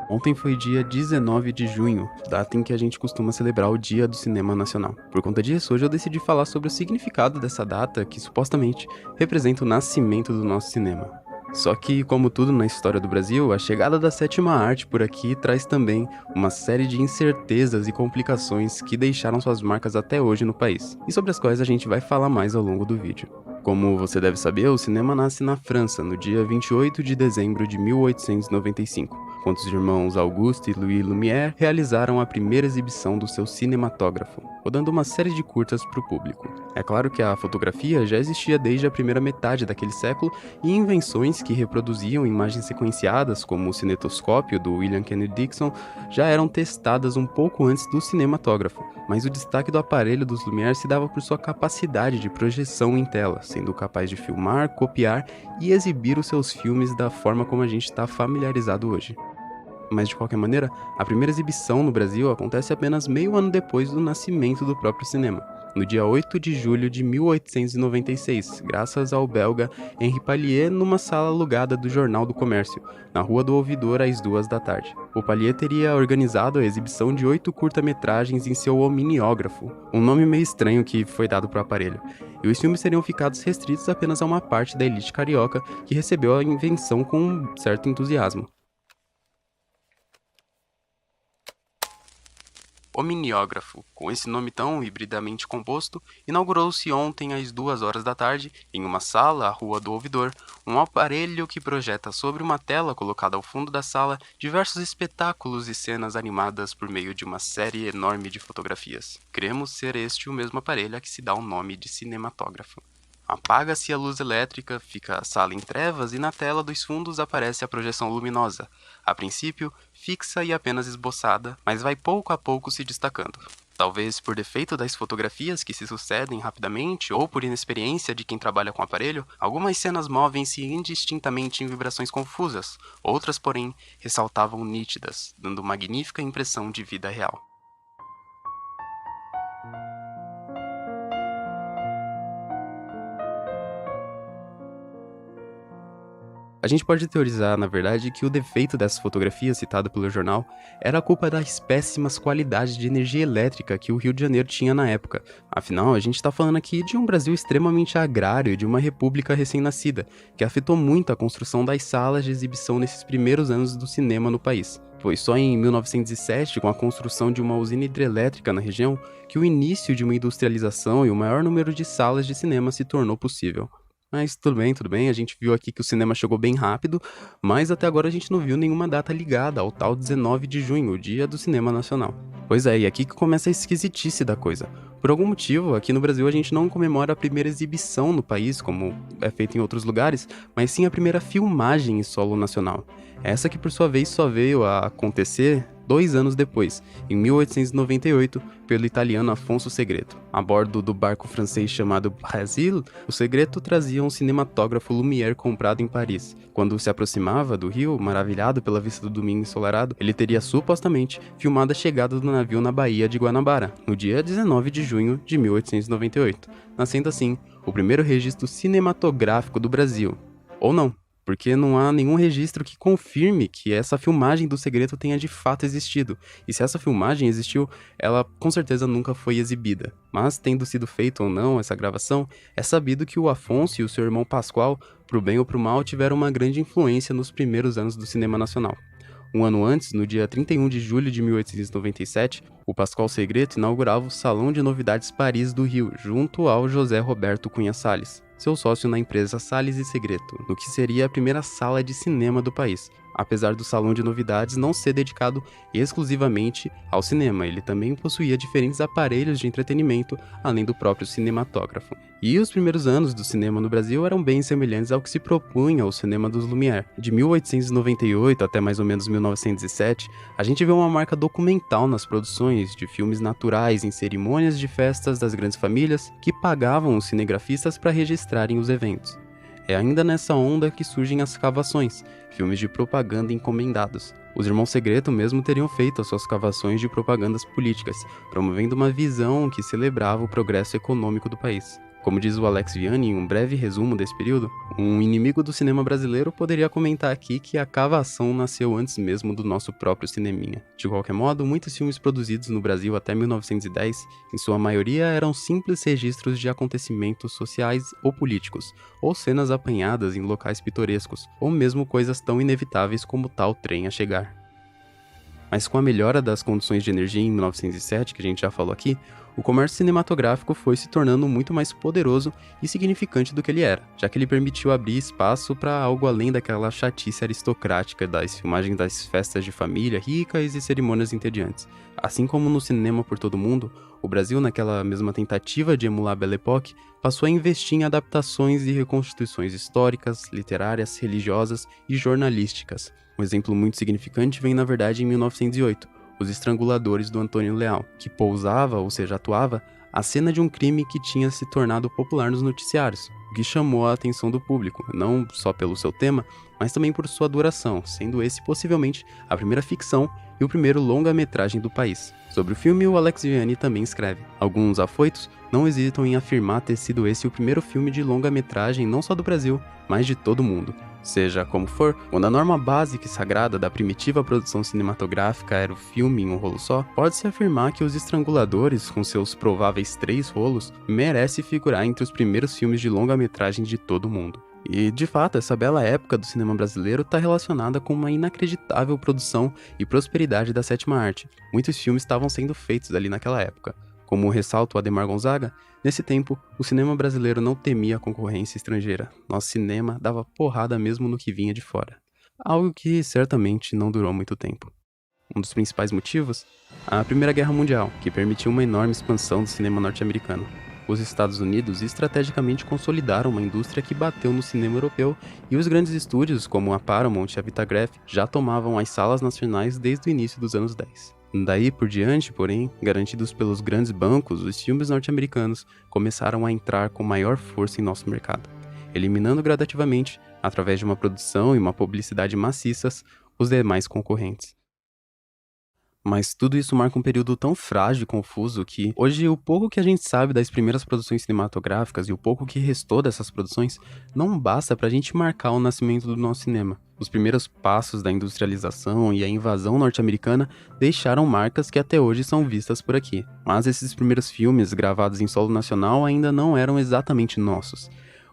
Ontem foi dia 19 de junho, data em que a gente costuma celebrar o Dia do Cinema Nacional. Por conta disso, hoje eu decidi falar sobre o significado dessa data que supostamente representa o nascimento do nosso cinema. Só que, como tudo na história do Brasil, a chegada da sétima arte por aqui traz também uma série de incertezas e complicações que deixaram suas marcas até hoje no país, e sobre as quais a gente vai falar mais ao longo do vídeo. Como você deve saber, o cinema nasce na França no dia 28 de dezembro de 1895, quando os irmãos Auguste e Louis Lumière realizaram a primeira exibição do seu cinematógrafo, rodando uma série de curtas para o público. É claro que a fotografia já existia desde a primeira metade daquele século, e invenções que reproduziam imagens sequenciadas, como o cinetoscópio do William Kennedy Dixon, já eram testadas um pouco antes do cinematógrafo, mas o destaque do aparelho dos Lumière se dava por sua capacidade de projeção em tela, sendo capaz de filmar, copiar e exibir os seus filmes da forma como a gente está familiarizado hoje. Mas de qualquer maneira, a primeira exibição no Brasil acontece apenas meio ano depois do nascimento do próprio cinema, no dia 8 de julho de 1896, graças ao belga Henri Pallier, numa sala alugada do Jornal do Comércio, na Rua do Ouvidor, às 14h. O Pallier teria organizado a exibição de 8 curta-metragens em seu omniógrafo, um nome meio estranho que foi dado para o aparelho, e os filmes seriam ficados restritos apenas a uma parte da elite carioca que recebeu a invenção com um certo entusiasmo. Omniógrafo, com esse nome tão hibridamente composto, inaugurou-se ontem às 14h, em uma sala à Rua do Ouvidor, um aparelho que projeta sobre uma tela colocada ao fundo da sala diversos espetáculos e cenas animadas por meio de uma série enorme de fotografias. Cremos ser este o mesmo aparelho a que se dá o nome de cinematógrafo. Apaga-se a luz elétrica, fica a sala em trevas e na tela dos fundos aparece a projeção luminosa, a princípio fixa e apenas esboçada, mas vai pouco a pouco se destacando. Talvez por defeito das fotografias que se sucedem rapidamente ou por inexperiência de quem trabalha com o aparelho, algumas cenas movem-se indistintamente em vibrações confusas, outras, porém, ressaltavam nítidas, dando magnífica impressão de vida real. A gente pode teorizar, na verdade, que o defeito dessa fotografia citada pelo jornal era a culpa das péssimas qualidades de energia elétrica que o Rio de Janeiro tinha na época. Afinal, a gente está falando aqui de um Brasil extremamente agrário e de uma república recém-nascida, que afetou muito a construção das salas de exibição nesses primeiros anos do cinema no país. Foi só em 1907, com a construção de uma usina hidrelétrica na região, que o início de uma industrialização e o maior número de salas de cinema se tornou possível. Mas tudo bem, a gente viu aqui que o cinema chegou bem rápido, mas até agora a gente não viu nenhuma data ligada ao tal 19 de junho, o Dia do Cinema Nacional. Pois é, e aqui que começa a esquisitice da coisa. Por algum motivo, aqui no Brasil a gente não comemora a primeira exibição no país, como é feito em outros lugares, mas sim a primeira filmagem em solo nacional. Essa que por sua vez só veio a acontecer 2 anos depois, em 1898, pelo italiano Afonso Segreto. A bordo do barco francês chamado Brasil, o Segreto trazia um cinematógrafo Lumière comprado em Paris. Quando se aproximava do rio, maravilhado pela vista do domingo ensolarado, ele teria supostamente filmado a chegada do navio na Baía de Guanabara, no dia 19 de junho de 1898, nascendo assim o primeiro registro cinematográfico do Brasil. Ou não, porque não há nenhum registro que confirme que essa filmagem do Segreto tenha de fato existido. E se essa filmagem existiu, ela com certeza nunca foi exibida. Mas, tendo sido feita ou não essa gravação, é sabido que o Afonso e o seu irmão Pascoal, pro bem ou pro mal, tiveram uma grande influência nos primeiros anos do cinema nacional. Um ano antes, no dia 31 de julho de 1897, o Pascoal Segreto inaugurava o Salão de Novidades Paris do Rio, junto ao José Roberto Cunha Salles, seu sócio na empresa Salles e Segreto, no que seria a primeira sala de cinema do país. Apesar do Salão de Novidades não ser dedicado exclusivamente ao cinema, ele também possuía diferentes aparelhos de entretenimento, além do próprio cinematógrafo. E os primeiros anos do cinema no Brasil eram bem semelhantes ao que se propunha o cinema dos Lumière. De 1898 até mais ou menos 1907, a gente vê uma marca documental nas produções de filmes naturais em cerimônias de festas das grandes famílias que pagavam os cinegrafistas para registrarem os eventos. É ainda nessa onda que surgem as cavações, filmes de propaganda encomendados. Os irmãos Segreto mesmo teriam feito as suas cavações de propagandas políticas, promovendo uma visão que celebrava o progresso econômico do país. Como diz o Alex Vianney em um breve resumo desse período, um inimigo do cinema brasileiro poderia comentar aqui que a cavação nasceu antes mesmo do nosso próprio cineminha. De qualquer modo, muitos filmes produzidos no Brasil até 1910, em sua maioria eram simples registros de acontecimentos sociais ou políticos, ou cenas apanhadas em locais pitorescos, ou mesmo coisas tão inevitáveis como tal trem a chegar. Mas com a melhora das condições de energia em 1907, que a gente já falou aqui, o comércio cinematográfico foi se tornando muito mais poderoso e significante do que ele era, já que ele permitiu abrir espaço para algo além daquela chatice aristocrática das filmagens das festas de família ricas e cerimônias entediantes. Assim como no cinema por todo o mundo, o Brasil, naquela mesma tentativa de emular a Belle Époque, passou a investir em adaptações e reconstituições históricas, literárias, religiosas e jornalísticas. Um exemplo muito significante vem, na verdade, em 1908, Os Estranguladores, do Antônio Leal, que pousava, ou seja, atuava, a cena de um crime que tinha se tornado popular nos noticiários, o que chamou a atenção do público, não só pelo seu tema, mas também por sua duração, sendo esse possivelmente a primeira ficção e o primeiro longa-metragem do país. Sobre o filme, o Alex Vianney também escreve. Alguns afoitos não hesitam em afirmar ter sido esse o primeiro filme de longa-metragem não só do Brasil, mas de todo o mundo. Seja como for, quando a norma básica e sagrada da primitiva produção cinematográfica era o filme em um rolo só, pode-se afirmar que Os Estranguladores, com seus prováveis 3 rolos, merece figurar entre os primeiros filmes de longa-metragem de todo o mundo. E, de fato, essa bela época do cinema brasileiro está relacionada com uma inacreditável produção e prosperidade da sétima arte. Muitos filmes estavam sendo feitos ali naquela época. Como ressalta o Ademar Gonzaga, nesse tempo, o cinema brasileiro não temia a concorrência estrangeira. Nosso cinema dava porrada mesmo no que vinha de fora. Algo que certamente não durou muito tempo. Um dos principais motivos? A Primeira Guerra Mundial, que permitiu uma enorme expansão do cinema norte-americano. Os Estados Unidos estrategicamente consolidaram uma indústria que bateu no cinema europeu e os grandes estúdios, como a Paramount e a Vitagraph, já tomavam as salas nacionais desde o início dos anos 10. Daí por diante, porém, garantidos pelos grandes bancos, os filmes norte-americanos começaram a entrar com maior força em nosso mercado, eliminando gradativamente, através de uma produção e uma publicidade maciças, os demais concorrentes. Mas tudo isso marca um período tão frágil e confuso que, hoje, o pouco que a gente sabe das primeiras produções cinematográficas e o pouco que restou dessas produções não basta pra gente marcar o nascimento do nosso cinema. Os primeiros passos da industrialização e a invasão norte-americana deixaram marcas que até hoje são vistas por aqui. Mas esses primeiros filmes, gravados em solo nacional, ainda não eram exatamente nossos.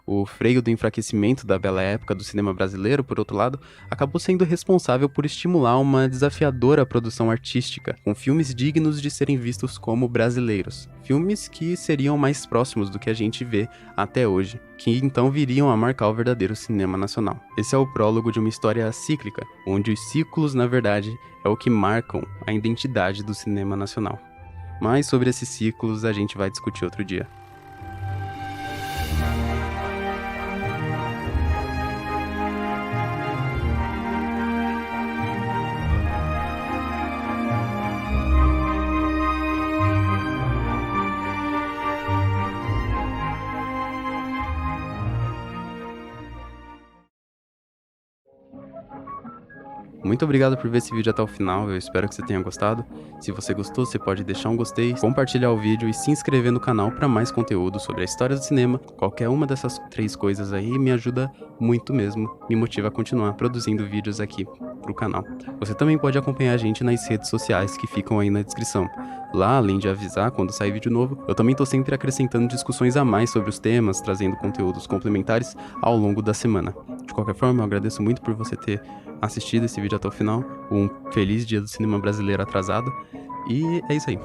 O freio do enfraquecimento da bela época do cinema brasileiro, por outro lado, acabou sendo responsável por estimular uma desafiadora produção artística, com filmes dignos de serem vistos como brasileiros. Filmes que seriam mais próximos do que a gente vê até hoje, que então viriam a marcar o verdadeiro cinema nacional. Esse é o prólogo de uma história cíclica, onde os ciclos, na verdade, é o que marcam a identidade do cinema nacional. Mas sobre esses ciclos a gente vai discutir outro dia. Muito obrigado por ver esse vídeo até o final, eu espero que você tenha gostado. Se você gostou, você pode deixar um gostei, compartilhar o vídeo e se inscrever no canal para mais conteúdo sobre a história do cinema. Qualquer uma dessas 3 coisas aí me ajuda muito mesmo, me motiva a continuar produzindo vídeos aqui pro canal. Você também pode acompanhar a gente nas redes sociais que ficam aí na descrição. Lá, além de avisar quando sair vídeo novo, eu também tô sempre acrescentando discussões a mais sobre os temas, trazendo conteúdos complementares ao longo da semana. De qualquer forma, eu agradeço muito por você ter assistido esse vídeo até o final. Um feliz dia do cinema brasileiro atrasado. E é isso aí.